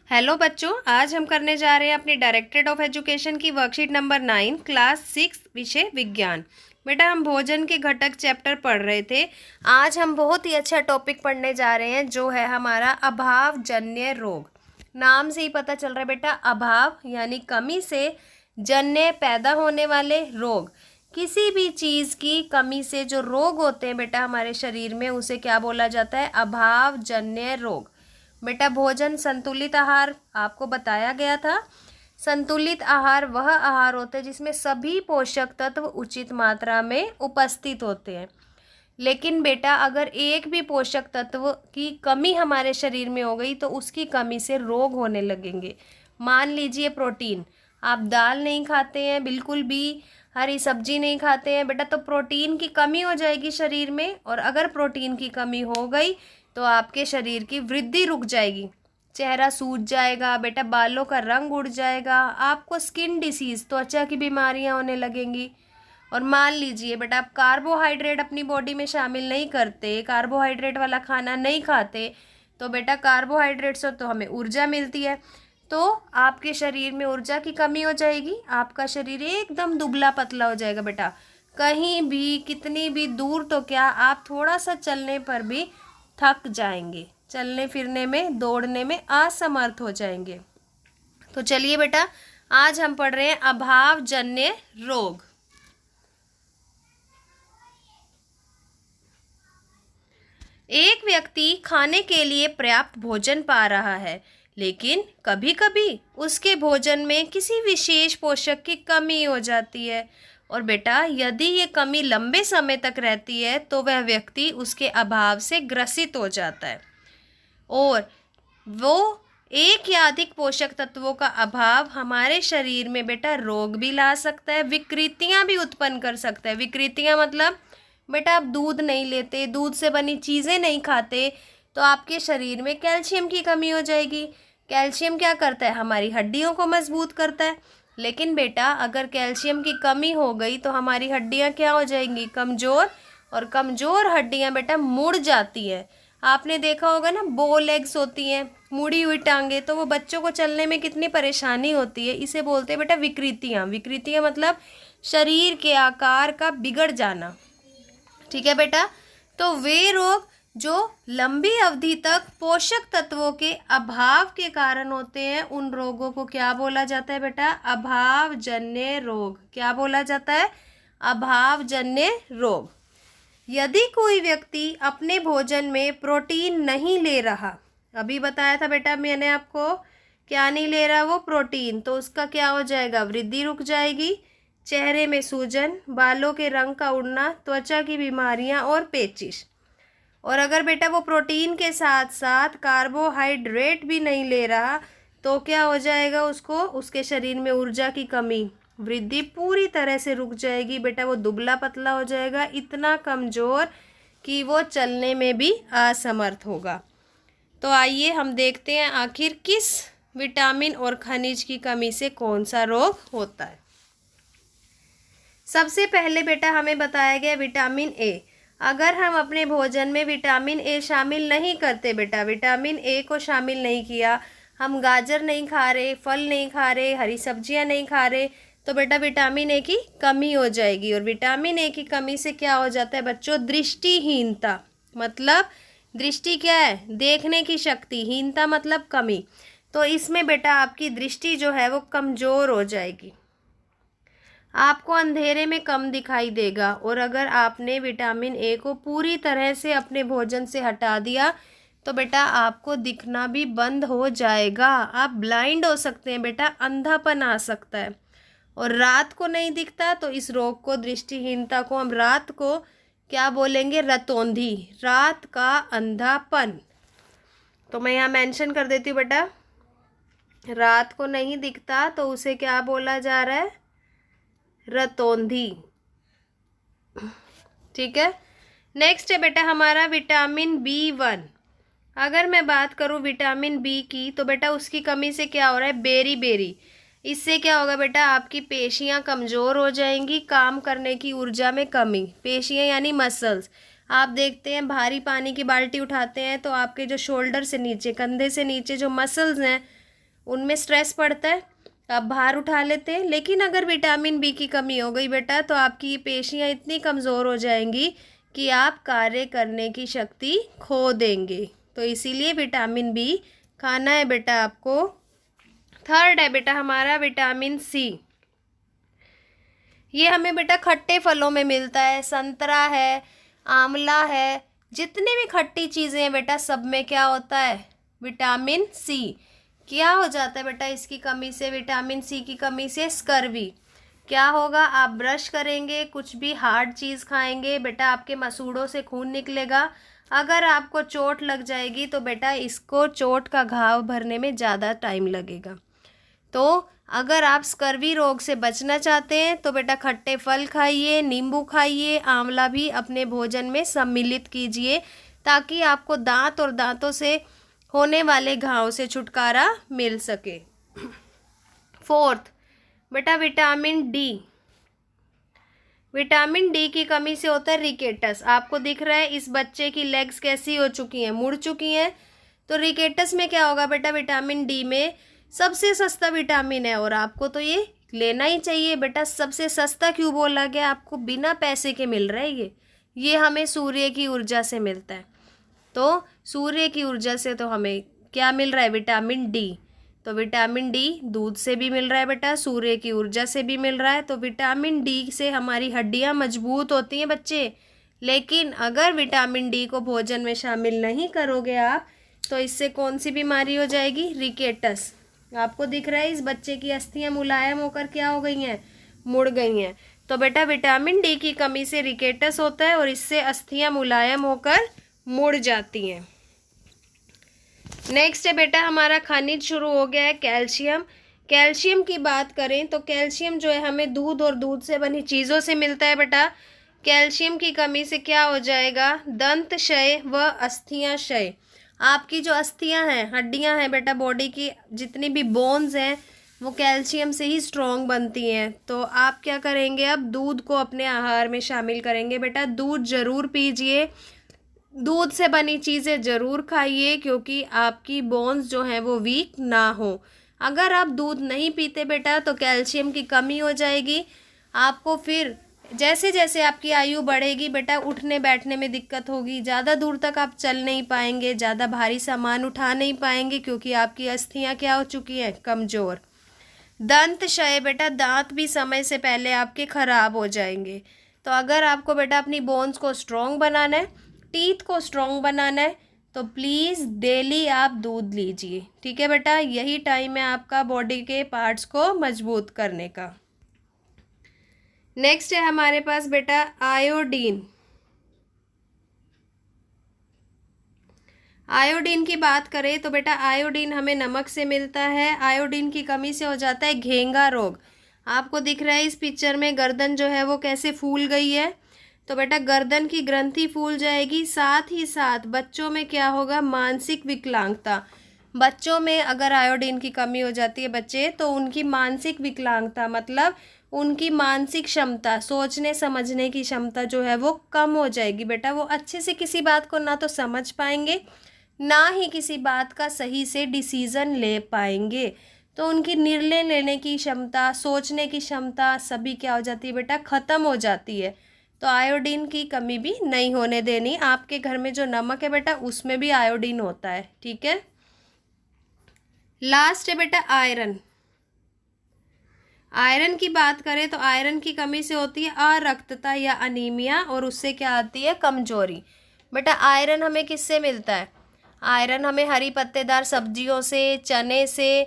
Hello बच्चों, आज हम करने जा रहे हैं अपनी डायरेक्टरेट ऑफ एजुकेशन की वर्कशीट नंबर 9 क्लास 6 विषय विज्ञान। बेटा, हम भोजन के घटक चैप्टर पढ़ रहे थे। आज हम बहुत ही अच्छा टॉपिक पढ़ने जा रहे हैं जो है हमारा अभाव जन्य रोग। नाम से ही पता चल रहा है बेटा, अभाव यानी कमी से, जन्य पैदा होने वाले, रोग किसी भी चीज़ की कमी से जो रोग होते हैं बेटा हमारे शरीर में, उसे क्या बोला जाता है? अभाव जन्य रोग। बेटा, भोजन संतुलित आहार आपको बताया गया था। संतुलित आहार वह आहार होता है जिसमें सभी पोषक तत्व उचित मात्रा में उपस्थित होते हैं। लेकिन बेटा, अगर एक भी पोषक तत्व की कमी हमारे शरीर में हो गई तो उसकी कमी से रोग होने लगेंगे। मान लीजिए प्रोटीन, आप दाल नहीं खाते हैं, बिल्कुल भी हरी सब्जी नहीं खाते हैं बेटा, तो प्रोटीन की कमी हो जाएगी शरीर में। और अगर प्रोटीन की कमी हो गई तो आपके शरीर की वृद्धि रुक जाएगी, चेहरा सूज जाएगा बेटा, बालों का रंग उड़ जाएगा, आपको स्किन डिसीज, त्वचा की बीमारियां होने लगेंगी। और मान लीजिए बेटा, आप कार्बोहाइड्रेट अपनी बॉडी में शामिल नहीं करते, कार्बोहाइड्रेट वाला खाना नहीं खाते, तो बेटा कार्बोहाइड्रेट से तो हमें ऊर्जा मिलती है, तो आपके शरीर में ऊर्जा की कमी हो जाएगी, आपका शरीर एकदम दुबला पतला हो जाएगा बेटा। कहीं भी कितनी भी दूर तो क्या, आप थोड़ा सा चलने पर भी थक जाएंगे, चलने फिरने में, दौड़ने में असमर्थ हो जाएंगे। तो चलिए बेटा, आज हम पढ़ रहे हैं अभाव जन्य रोग। एक व्यक्ति खाने के लिए पर्याप्त भोजन पा रहा है, लेकिन कभी कभी उसके भोजन में किसी विशेष पोषक की कमी हो जाती है। और बेटा, यदि ये कमी लंबे समय तक रहती है तो वह व्यक्ति उसके अभाव से ग्रसित हो जाता है, और वो एक या अधिक पोषक तत्वों का अभाव हमारे शरीर में बेटा रोग भी ला सकता है, विकृतियां भी उत्पन्न कर सकता है। विकृतियां मतलब बेटा, आप दूध नहीं लेते, दूध से बनी चीज़ें नहीं खाते, तो आपके शरीर में कैल्शियम की कमी हो जाएगी। कैल्शियम क्या करता है? हमारी हड्डियों को मजबूत करता है। लेकिन बेटा, अगर कैल्शियम की कमी हो गई तो हमारी हड्डियां क्या हो जाएंगी? कमज़ोर। और कमज़ोर हड्डियां बेटा मुड़ जाती हैं। आपने देखा होगा ना, बो लेग्स होती हैं, मुड़ी हुई टांगे, तो वो बच्चों को चलने में कितनी परेशानी होती है। इसे बोलते हैं बेटा विकृतियाँ। विकृतियाँ मतलब शरीर के आकार का बिगड़ जाना। ठीक है बेटा, तो वे रोग जो लंबी अवधि तक पोषक तत्वों के अभाव के कारण होते हैं, उन रोगों को क्या बोला जाता है बेटा? अभाव जन्य रोग। क्या बोला जाता है? अभाव जन्य रोग। यदि कोई व्यक्ति अपने भोजन में प्रोटीन नहीं ले रहा, अभी बताया था बेटा मैंने आपको, क्या नहीं ले रहा वो? प्रोटीन, तो उसका क्या हो जाएगा? वृद्धि रुक जाएगी, चेहरे में सूजन, बालों के रंग का उड़ना, त्वचा की बीमारियां और पेचिश। और अगर बेटा वो प्रोटीन के साथ साथ कार्बोहाइड्रेट भी नहीं ले रहा तो क्या हो जाएगा? उसको, उसके शरीर में ऊर्जा की कमी, वृद्धि पूरी तरह से रुक जाएगी बेटा, वो दुबला पतला हो जाएगा, इतना कमज़ोर कि वो चलने में भी असमर्थ होगा। तो आइए हम देखते हैं आखिर किस विटामिन और खनिज की कमी से कौन सा रोग होता है। सबसे पहले बेटा हमें बताया गया विटामिन ए। अगर हम अपने भोजन में विटामिन ए शामिल नहीं करते बेटा, विटामिन ए को शामिल नहीं किया, हम गाजर नहीं खा रहे, फल नहीं खा रहे, हरी सब्जियां नहीं खा रहे, तो बेटा विटामिन ए की कमी हो जाएगी। और विटामिन ए की कमी से क्या हो जाता है बच्चों? दृष्टिहीनता। मतलब दृष्टि क्या है? देखने की शक्ति, हीनता मतलब कमी। तो इसमें बेटा आपकी दृष्टि जो है वो कमज़ोर हो जाएगी, आपको अंधेरे में कम दिखाई देगा। और अगर आपने विटामिन ए को पूरी तरह से अपने भोजन से हटा दिया तो बेटा आपको दिखना भी बंद हो जाएगा, आप ब्लाइंड हो सकते हैं बेटा, अंधापन आ सकता है। और रात को नहीं दिखता तो इस रोग को, दृष्टिहीनता को हम रात को क्या बोलेंगे? रतौंधी, रात का अंधापन। तो मैं यहाँ मेंशन कर देती हूँ बेटा, रात को नहीं दिखता तो उसे क्या बोला जा रहा है? रतौंधी। ठीक है, नेक्स्ट है बेटा हमारा विटामिन B1। अगर मैं बात करूं विटामिन बी की तो बेटा उसकी कमी से क्या हो रहा है? Beriberi. इससे क्या होगा बेटा? आपकी पेशियां कमज़ोर हो जाएंगी, काम करने की ऊर्जा में कमी। पेशियां यानी मसल्स, आप देखते हैं भारी पानी की बाल्टी उठाते हैं तो आपके जो शोल्डर से नीचे, कंधे से नीचे जो मसल्स हैं उनमें स्ट्रेस पड़ता है, आप भार उठा लेते हैं। लेकिन अगर विटामिन बी की कमी हो गई बेटा तो आपकी पेशियाँ इतनी कमज़ोर हो जाएंगी कि आप कार्य करने की शक्ति खो देंगे। तो इसीलिए विटामिन बी खाना है बेटा आपको। थर्ड है बेटा हमारा विटामिन सी। ये हमें बेटा खट्टे फलों में मिलता है, संतरा है, आंवला है, जितनी भी खट्टी चीज़ें हैं बेटा सब में क्या होता है, विटामिन सी। क्या हो जाता है बेटा इसकी कमी से, विटामिन सी की कमी से स्कर्वी। क्या होगा, आप ब्रश करेंगे, कुछ भी हार्ड चीज़ खाएंगे बेटा आपके मसूड़ों से खून निकलेगा। अगर आपको चोट लग जाएगी तो बेटा इसको चोट का घाव भरने में ज़्यादा टाइम लगेगा। तो अगर आप स्कर्वी रोग से बचना चाहते हैं तो बेटा खट्टे फल खाइए, नींबू खाइए, आंवला भी अपने भोजन में सम्मिलित कीजिए ताकि आपको दांत और दांतों से होने वाले घाव से छुटकारा मिल सके। फोर्थ बेटा विटामिन डी। विटामिन डी की कमी से होता है रिकेटस। आपको दिख रहा है इस बच्चे की लेग्स कैसी हो चुकी हैं, मुड़ चुकी हैं। तो रिकेटस में क्या होगा बेटा, विटामिन डी में सबसे सस्ता विटामिन है और आपको तो ये लेना ही चाहिए बेटा। सबसे सस्ता क्यों बोला गया, आपको बिना पैसे के मिल रहा है ये हमें सूर्य की ऊर्जा से मिलता है। तो सूर्य की ऊर्जा से तो हमें क्या मिल रहा है, विटामिन डी। तो विटामिन डी दूध से भी मिल रहा है बेटा, सूर्य की ऊर्जा से भी मिल रहा है। तो विटामिन डी से हमारी हड्डियां मजबूत होती हैं बच्चे। लेकिन अगर विटामिन डी को भोजन में शामिल नहीं करोगे आप तो इससे कौन सी बीमारी हो जाएगी, रिकेटस। आपको दिख रहा है इस बच्चे की अस्थियां मुलायम होकर क्या हो गई हैं, मुड़ गई हैं। तो बेटा विटामिन डी की कमी से रिकेटस होता है और इससे अस्थियां मुलायम होकर मुड़ जाती हैं। नेक्स्ट है बेटा हमारा खनिज शुरू हो गया है, कैल्शियम। कैल्शियम की बात करें तो कैल्शियम जो है हमें दूध और दूध से बनी चीज़ों से मिलता है बेटा। कैल्शियम की कमी से क्या हो जाएगा, दंत क्षय व अस्थियां क्षय। आपकी जो अस्थियां हैं, हड्डियां हैं बेटा, बॉडी की जितनी भी बोन्स हैं वो कैल्शियम से ही स्ट्रॉन्ग बनती हैं। तो आप क्या करेंगे, अब दूध को अपने आहार में शामिल करेंगे बेटा। दूध ज़रूर पीजिए, दूध से बनी चीज़ें ज़रूर खाइए क्योंकि आपकी बोन्स जो हैं वो वीक ना हो। अगर आप दूध नहीं पीते बेटा तो कैल्शियम की कमी हो जाएगी। आपको फिर जैसे जैसे आपकी आयु बढ़ेगी बेटा उठने बैठने में दिक्कत होगी, ज़्यादा दूर तक आप चल नहीं पाएंगे, ज़्यादा भारी सामान उठा नहीं पाएंगे क्योंकि आपकी अस्थियां क्या हो चुकी हैं, कमज़ोर। दंत क्षय बेटा, दांत भी समय से पहले आपके ख़राब हो जाएंगे। तो अगर आपको बेटा अपनी बोन्स को स्ट्रॉन्ग बनाना है, टीथ को स्ट्रॉन्ग बनाना है तो प्लीज़ डेली आप दूध लीजिए, ठीक है बेटा। यही टाइम है आपका बॉडी के पार्ट्स को मजबूत करने का। नेक्स्ट है हमारे पास बेटा आयोडीन। आयोडीन की बात करें तो बेटा आयोडीन हमें नमक से मिलता है। आयोडीन की कमी से हो जाता है घेंगा रोग। आपको दिख रहा है इस पिक्चर में गर्दन जो है वो कैसे फूल गई है। तो बेटा गर्दन की ग्रंथि फूल जाएगी, साथ ही साथ बच्चों में क्या होगा, मानसिक विकलांगता। बच्चों में अगर आयोडीन की कमी हो जाती है बच्चे तो उनकी मानसिक विकलांगता मतलब उनकी मानसिक क्षमता, सोचने समझने की क्षमता जो है वो कम हो जाएगी बेटा। वो अच्छे से किसी बात को ना तो समझ पाएंगे ना ही किसी बात का सही से डिसीज़न ले पाएंगे। तो उनकी निर्णय लेने की क्षमता, सोचने की क्षमता सभी क्या हो जाती है बेटा, ख़त्म हो जाती है। तो आयोडीन की कमी भी नहीं होने देनी। आपके घर में जो नमक है बेटा उसमें भी आयोडीन होता है, ठीक है। लास्ट है बेटा आयरन। आयरन की बात करें तो आयरन की कमी से होती है अरक्तता या अनीमिया और उससे क्या आती है, कमजोरी। बेटा आयरन हमें किससे मिलता है, आयरन हमें हरी पत्तेदार सब्जियों से, चने से,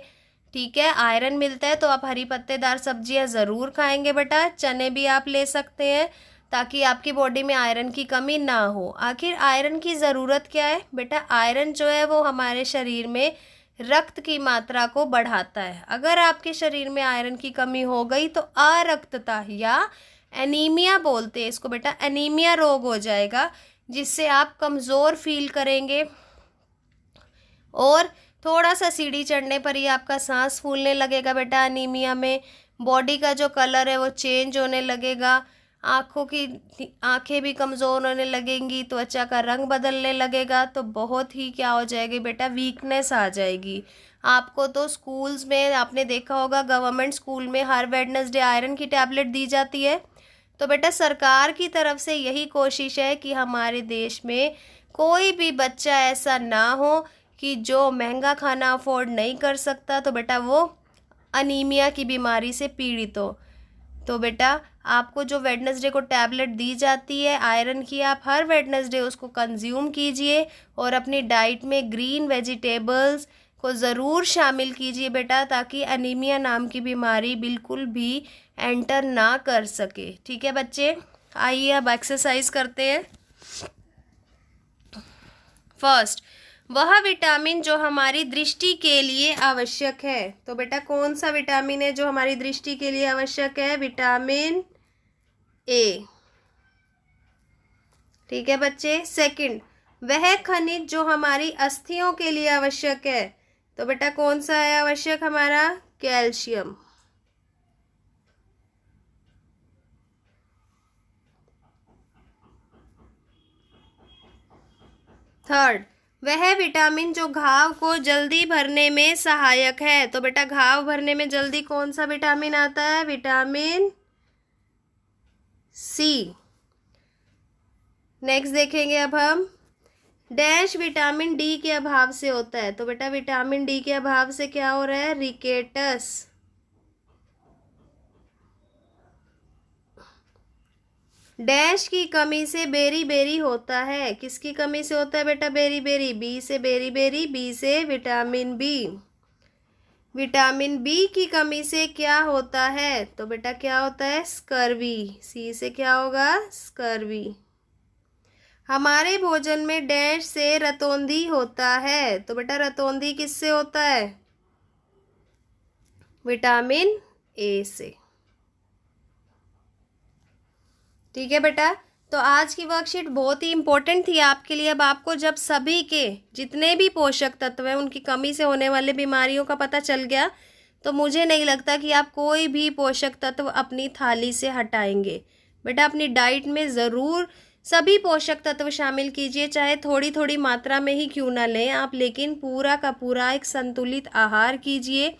ठीक है, आयरन मिलता है। तो आप हरी पत्तेदार सब्जियां ज़रूर खाएंगे बेटा। चने भी आप ले सकते हैं ताकि आपकी बॉडी में आयरन की कमी ना हो। आखिर आयरन की ज़रूरत क्या है बेटा, आयरन जो है वो हमारे शरीर में रक्त की मात्रा को बढ़ाता है। अगर आपके शरीर में आयरन की कमी हो गई तो अरक्तता या एनीमिया बोलते हैं इसको बेटा, एनीमिया रोग हो जाएगा जिससे आप कमज़ोर फील करेंगे और थोड़ा सा सीढ़ी चढ़ने पर ही आपका सांस फूलने लगेगा बेटा। एनीमिया में बॉडी का जो कलर है वो चेंज होने लगेगा। आंखें भी कमज़ोर होने लगेंगी, त्वचा का रंग बदलने लगेगा, तो बहुत ही क्या हो जाएगी बेटा, वीकनेस आ जाएगी। आपको तो स्कूल्स में आपने देखा होगा, गवर्नमेंट स्कूल में हर वेडनेसडे आयरन की टैबलेट दी जाती है। तो बेटा सरकार की तरफ से यही कोशिश है कि हमारे देश में कोई भी बच्चा ऐसा ना हो कि जो महंगा खाना अफोर्ड नहीं कर सकता, तो बेटा वो अनीमिया की बीमारी से पीड़ित हो। तो बेटा आपको जो वेडनेसडे को टैबलेट दी जाती है आयरन की, आप हर वेडनेसडे उसको कंज्यूम कीजिए और अपनी डाइट में ग्रीन वेजिटेबल्स को ज़रूर शामिल कीजिए बेटा, ताकि अनीमिया नाम की बीमारी बिल्कुल भी एंटर ना कर सके। ठीक है बच्चे, आइए अब एक्सरसाइज करते हैं। फर्स्ट, वह विटामिन जो हमारी दृष्टि के लिए आवश्यक है। तो बेटा कौन सा विटामिन है जो हमारी दृष्टि के लिए आवश्यक है? Vitamin A. ठीक है बच्चे। सेकंड, वह खनिज जो हमारी अस्थियों के लिए आवश्यक है। तो बेटा कौन सा है आवश्यक हमारा? कैल्शियम। थर्ड, वह विटामिन जो घाव को जल्दी भरने में सहायक है। तो बेटा घाव भरने में जल्दी कौन सा विटामिन आता है? Vitamin C. नेक्स्ट देखेंगे अब हम, डैश विटामिन डी के अभाव से होता है। तो बेटा विटामिन डी के अभाव से क्या हो रहा है? रिकेटस। डैश की कमी से बेरी बेरी होता है। किसकी कमी से होता है बेटा बेरी बेरी? बी से बेरी बेरी, बी से विटामिन बी। विटामिन बी की कमी से क्या होता है? तो बेटा क्या होता है? स्कर्वी। सी से क्या होगा? स्कर्वी। हमारे भोजन में डैश से रतौंधी होता है। तो बेटा रतौंधी किससे होता है? विटामिन ए से। ठीक है बेटा, तो आज की वर्कशीट बहुत ही इंपॉर्टेंट थी आपके लिए। अब आपको जब सभी के जितने भी पोषक तत्व हैं उनकी कमी से होने वाले बीमारियों का पता चल गया, तो मुझे नहीं लगता कि आप कोई भी पोषक तत्व अपनी थाली से हटाएंगे। बेटा अपनी डाइट में ज़रूर सभी पोषक तत्व शामिल कीजिए, चाहे थोड़ी थोड़ी मात्रा में ही क्यों ना लें आप, लेकिन पूरा का पूरा एक संतुलित आहार कीजिए।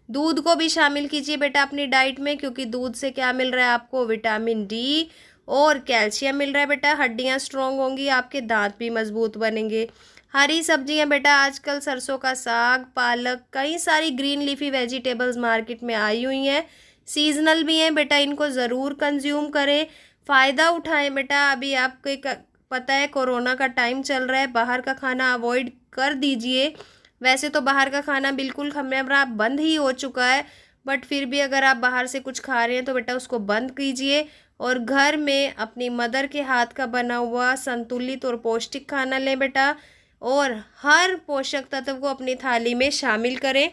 दूध को भी शामिल कीजिए बेटा अपनी डाइट में, क्योंकि दूध से क्या मिल रहा है आपको? विटामिन डी और कैल्शियम मिल रहा है बेटा। हड्डियां स्ट्रॉन्ग होंगी, आपके दांत भी मजबूत बनेंगे। हरी सब्जियां बेटा आजकल सरसों का साग, पालक, कई सारी ग्रीन लीफी वेजिटेबल्स मार्केट में आई हुई हैं, सीजनल भी हैं बेटा, इनको ज़रूर कंज्यूम करें, फ़ायदा उठाएं बेटा। अभी आपको पता है कोरोना का टाइम चल रहा है, बाहर का खाना अवॉइड कर दीजिए। वैसे तो बाहर का खाना बिल्कुल हमारा बंद ही हो चुका है, बट फिर भी अगर आप बाहर से कुछ खा रहे हैं तो बेटा उसको बंद कीजिए और घर में अपनी मदर के हाथ का बना हुआ संतुलित और पौष्टिक खाना लें बेटा, और हर पोषक तत्व को अपनी थाली में शामिल करें,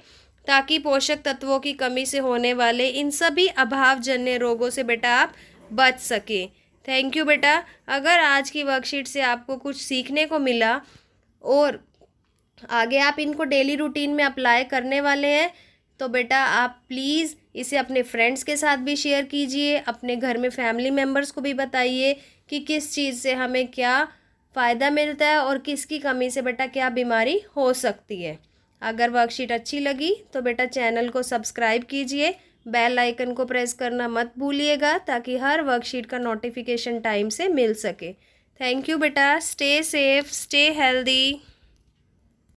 ताकि पोषक तत्वों की कमी से होने वाले इन सभी अभावजन्य रोगों से बेटा आप बच सकें। थैंक यू बेटा। अगर आज की वर्कशीट से आपको कुछ सीखने को मिला और आगे आप इनको डेली रूटीन में अप्लाई करने वाले हैं, तो बेटा आप प्लीज़ इसे अपने फ्रेंड्स के साथ भी शेयर कीजिए, अपने घर में फैमिली मेम्बर्स को भी बताइए कि किस चीज़ से हमें क्या फ़ायदा मिलता है और किसकी कमी से बेटा क्या बीमारी हो सकती है। अगर वर्कशीट अच्छी लगी तो बेटा चैनल को सब्सक्राइब कीजिए, बेल आइकन को प्रेस करना मत भूलिएगा, ताकि हर वर्कशीट का नोटिफिकेशन टाइम से मिल सके। थैंक यू बेटा। Stay safe, stay healthy.